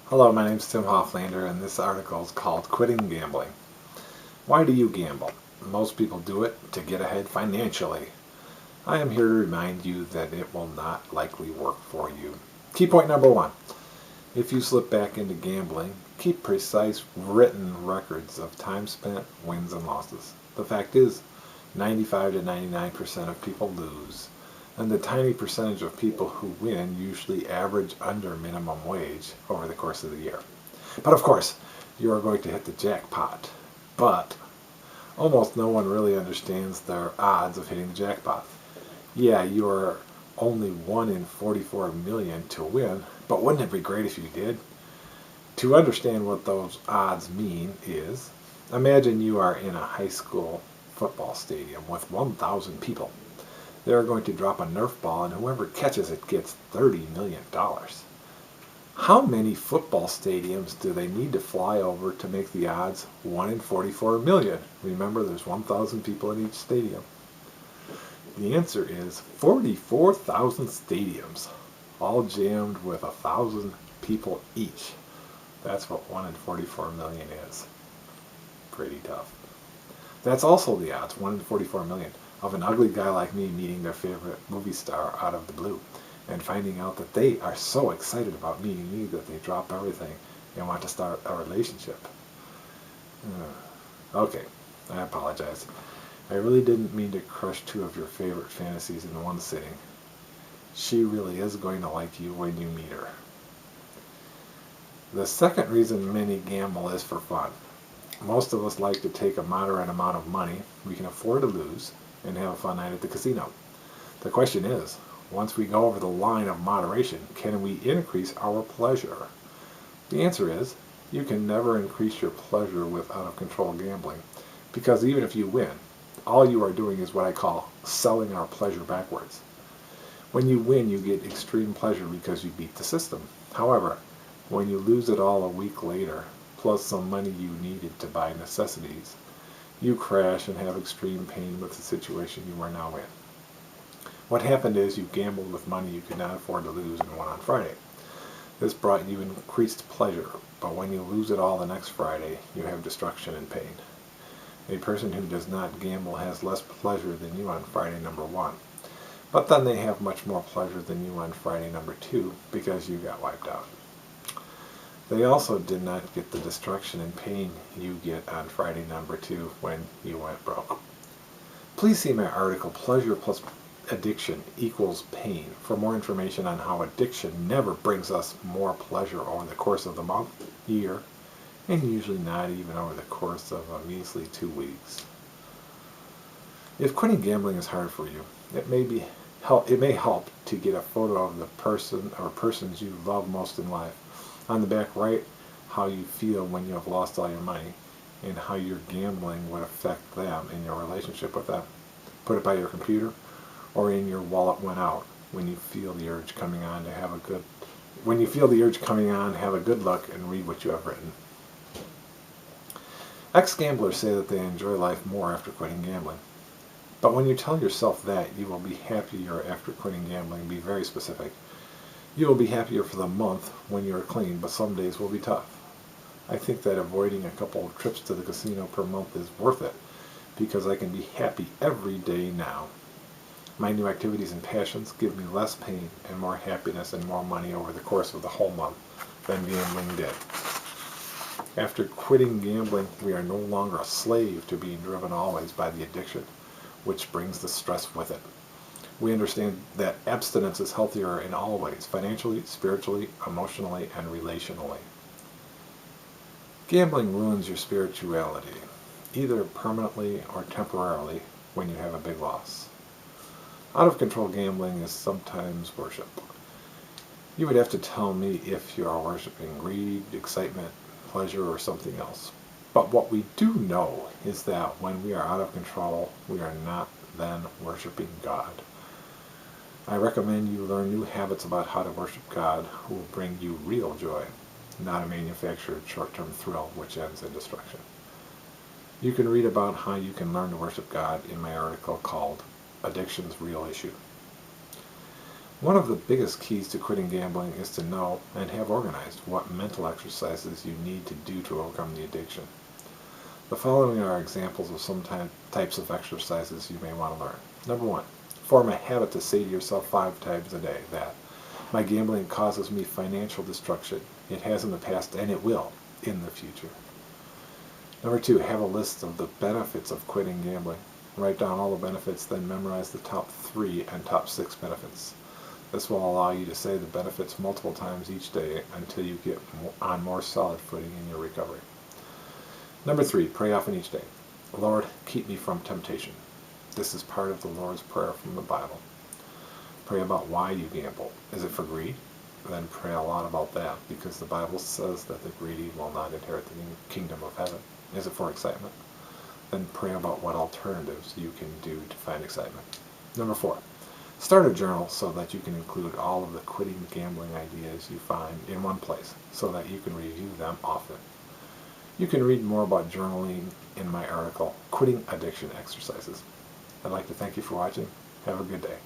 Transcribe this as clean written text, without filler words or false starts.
Hello, my name is Tim Hofflander, and this article is called Quitting Gambling. Why do you gamble? Most people do it to get ahead financially. I am here to remind you that it will not likely work for you. Key point number one. If you slip back into gambling, keep precise written records of time spent, wins, and losses. The fact is, 95 to 99% of people lose, and the tiny percentage of people who win usually average under minimum wage over the course of the year. But of course, you are going to hit the jackpot. But almost no one really understands their odds of hitting the jackpot. Yeah, you are only 1 in 44 million to win, but wouldn't it be great if you did? To understand what those odds mean is, imagine you are in a high school football stadium with 1,000 people. They are going to drop a nerf ball, and whoever catches it gets $30 million. How many football stadiums do they need to fly over to make the odds 1 in 44 million? Remember, there's 1,000 people in each stadium. The answer is 44,000 stadiums, all jammed with 1,000 people each. That's what 1 in 44 million is. Pretty tough. That's also the odds, 1 in 44 million, of an ugly guy like me meeting their favorite movie star out of the blue and finding out that they are so excited about meeting me that they drop everything and want to start a relationship. Okay, I apologize. I really didn't mean to crush 2 of your favorite fantasies in one sitting. She really is going to like you when you meet her. The second reason many gamble is for fun. Most of us like to take a moderate amount of money we can afford to lose and have a fun night at the casino. The question is, once we go over the line of moderation, can we increase our pleasure? The answer is, you can never increase your pleasure with out-of-control gambling, because even if you win, all you are doing is what I call selling our pleasure backwards. When you win, you get extreme pleasure because you beat the system. However, when you lose it all a week later, plus some money you needed to buy necessities, you crash and have extreme pain with the situation you are now in. What happened is you gambled with money you could not afford to lose and won on Friday. This brought you increased pleasure, but when you lose it all the next Friday, you have destruction and pain. A person who does not gamble has less pleasure than you on Friday number 1, but then they have much more pleasure than you on Friday number 2 because you got wiped out. They also did not get the destruction and pain you get on Friday number 2 when you went broke. Please see my article, Pleasure plus Addiction equals Pain, for more information on how addiction never brings us more pleasure over the course of the month, year, and usually not even over the course of a measly 2 weeks. If quitting gambling is hard for you, it may help to get a photo of the person or persons you love most in life. On the back right, how you feel when you have lost all your money, and how your gambling would affect them in your relationship with them. Put it by your computer, or in your wallet when out, when you feel the urge coming on to have a good look and read what you have written. Ex-gamblers say that they enjoy life more after quitting gambling. But when you tell yourself that you will be happier after quitting gambling, be very specific. You will be happier for the month when you are clean, but some days will be tough. I think that avoiding a couple of trips to the casino per month is worth it, because I can be happy every day now. My new activities and passions give me less pain and more happiness and more money over the course of the whole month than gambling did. After quitting gambling, we are no longer a slave to being driven always by the addiction, which brings the stress with it. We understand that abstinence is healthier in all ways, financially, spiritually, emotionally, and relationally. Gambling ruins your spirituality, either permanently or temporarily when you have a big loss. Out-of-control gambling is sometimes worship. You would have to tell me if you are worshiping greed, excitement, pleasure, or something else. But what we do know is that when we are out of control, we are not then worshiping God. I recommend you learn new habits about how to worship God who will bring you real joy, not a manufactured short-term thrill which ends in destruction. You can read about how you can learn to worship God in my article called Addiction's Real Issue. One of the biggest keys to quitting gambling is to know and have organized what mental exercises you need to do to overcome the addiction. The following are examples of some types of exercises you may want to learn. Number 1, form a habit to say to yourself 5 times a day that my gambling causes me financial destruction. It has in the past and it will in the future. Number 2, have a list of the benefits of quitting gambling. Write down all the benefits, then memorize the top 3 and top 6 benefits. This will allow you to say the benefits multiple times each day until you get on more solid footing in your recovery. Number 3, pray often each day. Lord, keep me from temptation. This is part of the Lord's Prayer from the Bible. Pray about why you gamble. Is it for greed? Then pray a lot about that, because the Bible says that the greedy will not inherit the kingdom of heaven. Is it for excitement? Then pray about what alternatives you can do to find excitement. Number 4, start a journal so that you can include all of the quitting gambling ideas you find in one place so that you can review them often. You can read more about journaling in my article, Quitting Addiction Exercises. I'd like to thank you for watching. Have a good day.